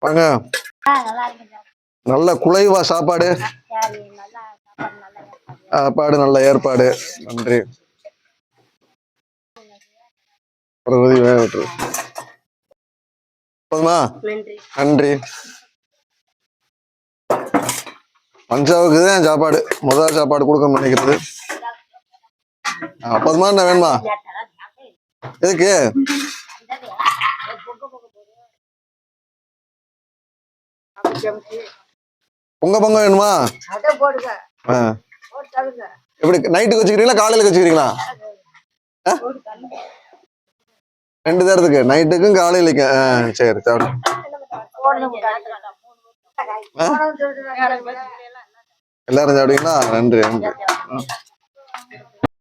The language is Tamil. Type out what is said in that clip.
வாங்க. நல்ல குலைவா சாப்பாடு? சாப்பாடு நல்ல ஏற்பாடு. நன்றி. போதுமா? நன்றி. மஞ்சாவுக்கு தான் சாப்பாடு முதல் சாப்பாடு கொடுக்க நினைக்கிறது. போதுமா என்ன வேணுமா? எதுக்கு பொங்க பொங்க வேணுமா? எப்படி நைட்டுக்கு வச்சுக்கிறீங்களா காலையில வச்சுக்கிறீங்களா? 2 நேரத்துக்கு நைட்டுக்கும் காலையிலக்கும். சரி சாப்பிடு. எல்லாரும் சாப்பிடுவீங்களா? நன்றி நன்றி.